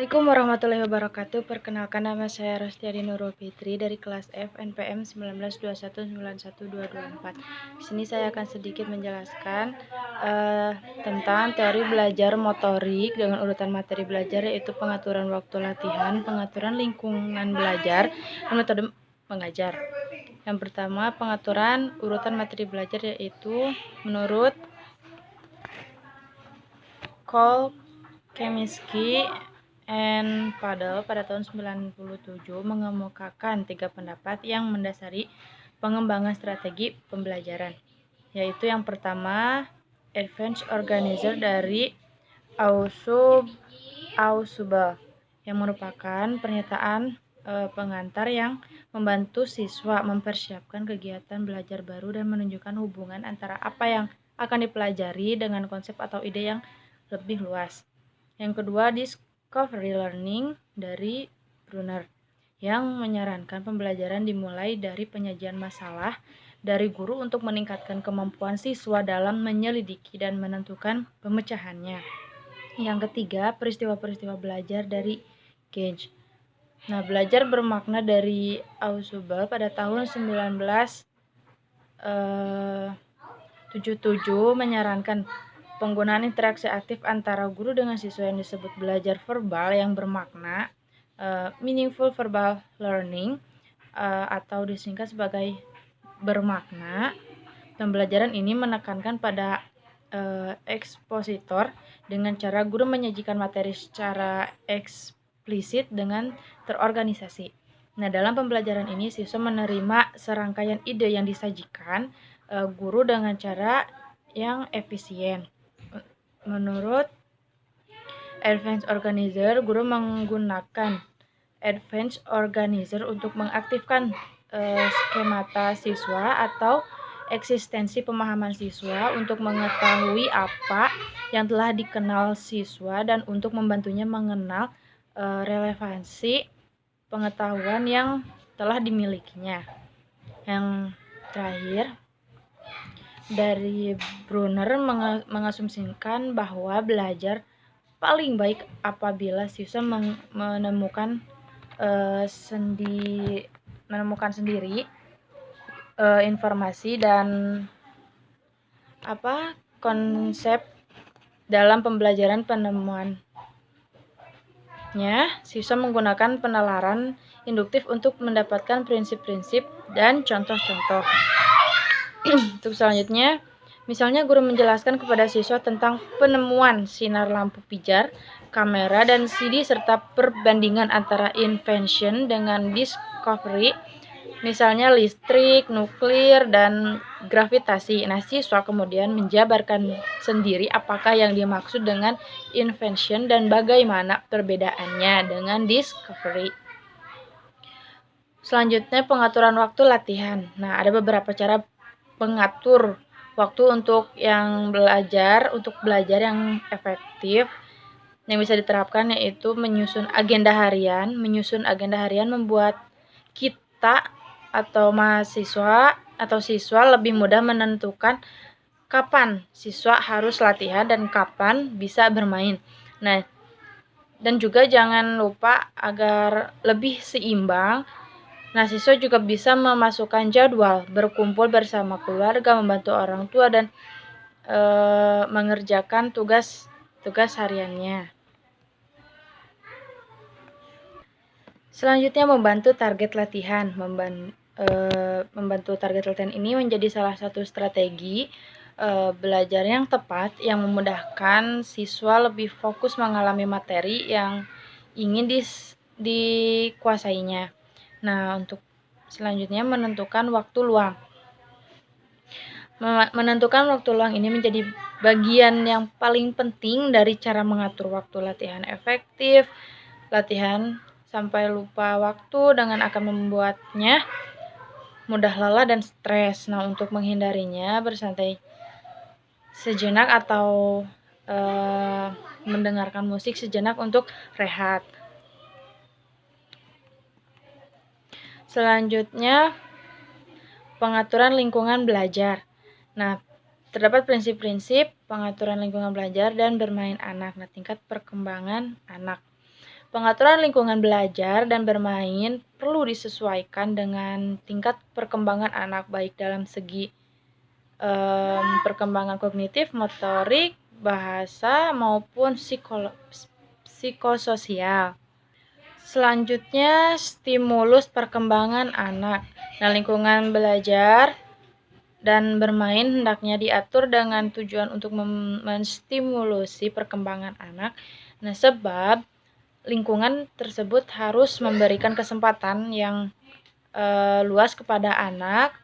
Assalamualaikum warahmatullahi wabarakatuh. Perkenalkan, nama saya Rostiadi Nurul Fitri dari kelas F NPM 1921912224. Di sini saya akan sedikit menjelaskan tentang teori belajar motorik dengan urutan materi belajar, yaitu pengaturan waktu latihan, pengaturan lingkungan belajar, dan metode mengajar. Yang pertama, pengaturan urutan materi belajar, yaitu menurut Cheminsky and Padel pada tahun 97 mengemukakan 3 pendapat yang mendasari pengembangan strategi pembelajaran, yaitu yang pertama, Advanced Organizer dari Ausubel, yang merupakan pernyataan pengantar yang membantu siswa mempersiapkan kegiatan belajar baru dan menunjukkan hubungan antara apa yang akan dipelajari dengan konsep atau ide yang lebih luas. Yang kedua, Discovery Learning dari Brunner, yang menyarankan pembelajaran dimulai dari penyajian masalah dari guru untuk meningkatkan kemampuan siswa dalam menyelidiki dan menentukan pemecahannya. Yang ketiga, peristiwa-peristiwa belajar dari Gage. Nah, belajar bermakna dari Ausubel pada tahun 1977 menyarankan penggunaan interaksi aktif antara guru dengan siswa yang disebut belajar verbal yang bermakna, meaningful verbal learning, atau disingkat sebagai bermakna. Pembelajaran ini menekankan pada ekspositor dengan cara guru menyajikan materi secara eksplisit dengan terorganisasi. Nah, dalam pembelajaran ini siswa menerima serangkaian ide yang disajikan guru dengan cara yang efisien. Menurut Advanced Organizer, guru menggunakan Advanced Organizer untuk mengaktifkan skemata siswa atau eksistensi pemahaman siswa untuk mengetahui apa yang telah dikenal siswa dan untuk membantunya mengenal relevansi pengetahuan yang telah dimilikinya. Yang terakhir, dari Brunner mengasumsikan bahwa belajar paling baik apabila siswa menemukan sendiri informasi dan konsep dalam pembelajaran. Penemuannya, siswa menggunakan penalaran induktif untuk mendapatkan prinsip-prinsip dan contoh-contoh. Untuk selanjutnya, misalnya guru menjelaskan kepada siswa tentang penemuan sinar lampu pijar, kamera, dan CD serta perbandingan antara invention dengan discovery, misalnya listrik, nuklir, dan gravitasi. Nah, siswa kemudian menjabarkan sendiri apakah yang dimaksud dengan invention dan bagaimana perbedaannya dengan discovery. Selanjutnya, pengaturan waktu latihan. Nah, ada beberapa cara mengatur waktu untuk belajar yang efektif yang bisa diterapkan, yaitu menyusun agenda harian. Menyusun agenda harian membuat kita atau mahasiswa atau siswa lebih mudah menentukan kapan siswa harus latihan dan kapan bisa bermain. Nah, dan juga jangan lupa agar lebih seimbang. Nah, siswa juga bisa memasukkan jadwal berkumpul bersama keluarga, membantu orang tua, dan mengerjakan tugas hariannya. Selanjutnya, membantu target latihan. Membantu target latihan ini menjadi salah satu strategi belajar yang tepat yang memudahkan siswa lebih fokus mengalami materi yang ingin dikuasainya. Nah, untuk selanjutnya, menentukan waktu luang. Menentukan waktu luang ini menjadi bagian yang paling penting dari cara mengatur waktu latihan efektif. Latihan sampai lupa waktu dengan akan membuatnya mudah lelah dan stres. Nah, untuk menghindarinya, bersantai sejenak atau mendengarkan musik sejenak untuk rehat. Selanjutnya, pengaturan lingkungan belajar. Nah, terdapat prinsip-prinsip pengaturan lingkungan belajar dan bermain anak. Nah, tingkat perkembangan anak. Pengaturan lingkungan belajar dan bermain perlu disesuaikan dengan tingkat perkembangan anak, baik dalam segi perkembangan kognitif, motorik, bahasa, maupun psikososial. Selanjutnya, stimulus perkembangan anak. Nah, lingkungan belajar dan bermain hendaknya diatur dengan tujuan untuk menstimulusi perkembangan anak. Nah, sebab lingkungan tersebut harus memberikan kesempatan yang luas kepada anak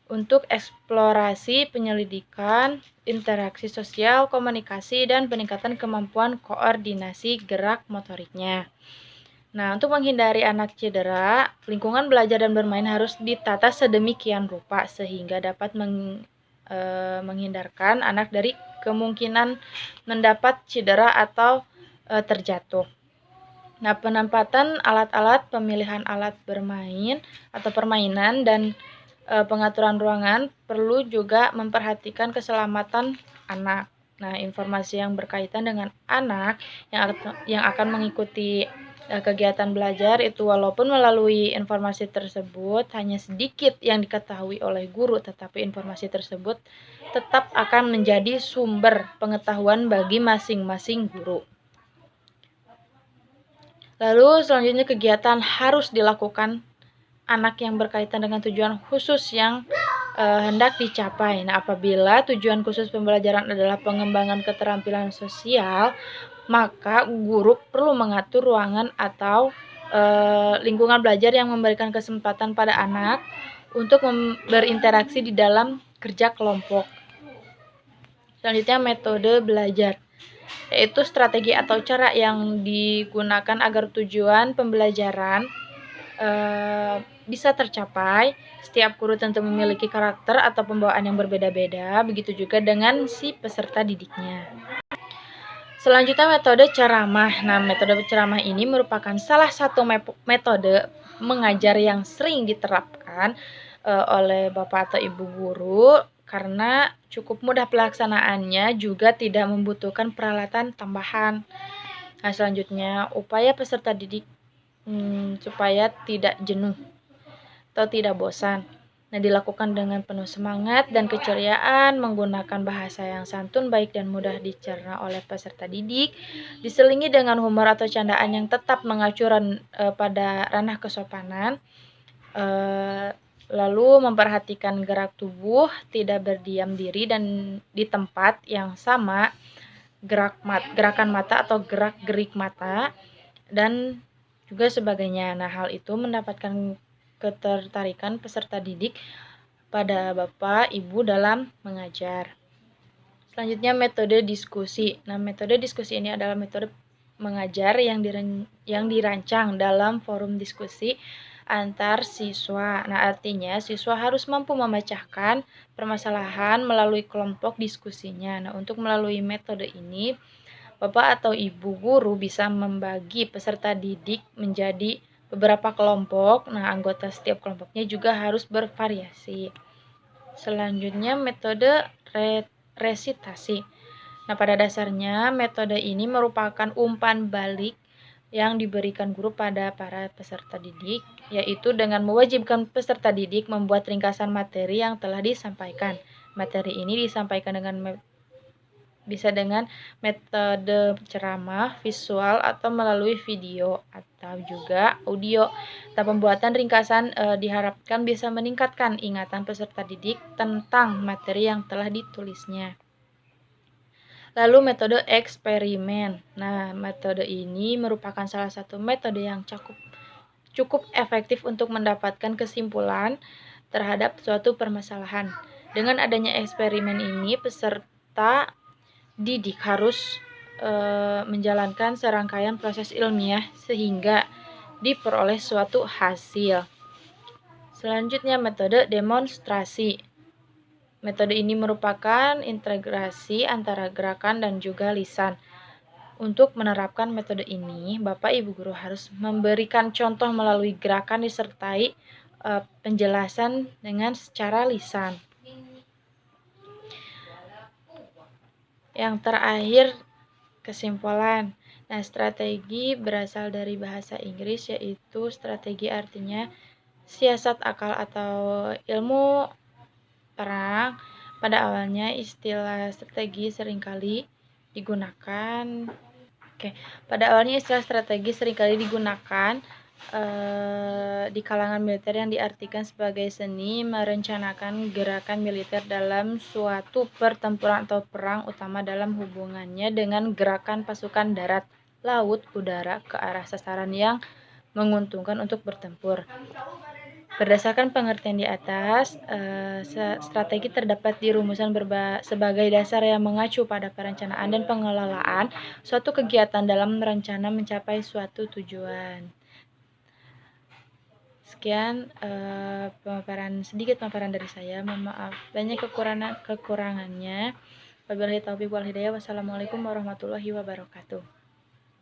untuk eksplorasi, penyelidikan, interaksi sosial, komunikasi, dan peningkatan kemampuan koordinasi gerak motoriknya. Nah, untuk menghindari anak cedera, lingkungan belajar dan bermain harus ditata sedemikian rupa sehingga dapat menghindarkan anak dari kemungkinan mendapat cedera atau terjatuh. Nah, penempatan alat-alat, pemilihan alat bermain atau permainan, dan pengaturan ruangan perlu juga memperhatikan keselamatan anak. Nah, informasi yang berkaitan dengan anak yang akan mengikuti kegiatan belajar itu, walaupun melalui informasi tersebut hanya sedikit yang diketahui oleh guru, tetapi informasi tersebut tetap akan menjadi sumber pengetahuan bagi masing-masing guru. Lalu selanjutnya, kegiatan harus dilakukan anak yang berkaitan dengan tujuan khusus yang hendak dicapai. Nah, apabila tujuan khusus pembelajaran adalah pengembangan keterampilan sosial, maka guru perlu mengatur ruangan atau lingkungan belajar yang memberikan kesempatan pada anak untuk berinteraksi di dalam kerja kelompok. Selanjutnya, metode belajar, yaitu strategi atau cara yang digunakan agar tujuan pembelajaran bisa tercapai. Setiap guru tentu memiliki karakter atau pembawaan yang berbeda-beda, begitu juga dengan si peserta didiknya. Selanjutnya, metode ceramah. Nah, metode ceramah ini merupakan salah satu metode mengajar yang sering diterapkan oleh Bapak atau Ibu guru karena cukup mudah pelaksanaannya, juga tidak membutuhkan peralatan tambahan. Nah, selanjutnya, upaya peserta didik supaya tidak jenuh atau tidak bosan. Nah, dilakukan dengan penuh semangat dan keceriaan, menggunakan bahasa yang santun, baik dan mudah dicerna oleh peserta didik, diselingi dengan humor atau candaan yang tetap mengacu pada ranah kesopanan, lalu memperhatikan gerak tubuh, tidak berdiam diri dan di tempat yang sama, gerakan mata atau gerak-gerik mata, dan juga sebagainya. Nah, hal itu mendapatkan ketertarikan peserta didik pada Bapak Ibu dalam mengajar. Selanjutnya, metode diskusi. Nah, metode diskusi ini adalah metode mengajar yang dirancang dalam forum diskusi antar siswa. Nah, artinya siswa harus mampu memecahkan permasalahan melalui kelompok diskusinya. Nah, untuk melalui metode ini, Bapak atau Ibu guru bisa membagi peserta didik menjadi beberapa kelompok. Nah, anggota setiap kelompoknya juga harus bervariasi. Selanjutnya, metode resitasi. Nah, pada dasarnya metode ini merupakan umpan balik yang diberikan guru pada para peserta didik, yaitu dengan mewajibkan peserta didik membuat ringkasan materi yang telah disampaikan. Materi ini disampaikan bisa dengan metode ceramah, visual, atau melalui video atau juga audio. Nah, pembuatan ringkasan diharapkan bisa meningkatkan ingatan peserta didik tentang materi yang telah ditulisnya. Lalu, metode eksperimen. Nah, metode ini merupakan salah satu metode yang cukup efektif untuk mendapatkan kesimpulan terhadap suatu permasalahan. Dengan adanya eksperimen ini, peserta didik harus menjalankan serangkaian proses ilmiah sehingga diperoleh suatu hasil. Selanjutnya, metode demonstrasi. Metode ini merupakan integrasi antara gerakan dan juga lisan. Untuk menerapkan metode ini, Bapak Ibu guru harus memberikan contoh melalui gerakan disertai penjelasan dengan secara lisan. Yang terakhir, kesimpulan. Nah, strategi berasal dari bahasa Inggris, yaitu strategi artinya siasat akal atau ilmu perang. Pada awalnya istilah strategi seringkali digunakan pada awalnya istilah strategi seringkali digunakan di kalangan militer yang diartikan sebagai seni merencanakan gerakan militer dalam suatu pertempuran atau perang, utama dalam hubungannya dengan gerakan pasukan darat, laut, udara ke arah sasaran yang menguntungkan untuk bertempur. Berdasarkan pengertian di atas, strategi terdapat di rumusan sebagai dasar yang mengacu pada perencanaan dan pengelolaan suatu kegiatan dalam rencana mencapai suatu tujuan. Sekian sedikit pemaparan dari saya. Mohon maaf banyak kekurangannya. Wabillahi taufiq wal hidayah. Wassalamualaikum warahmatullahi wabarakatuh.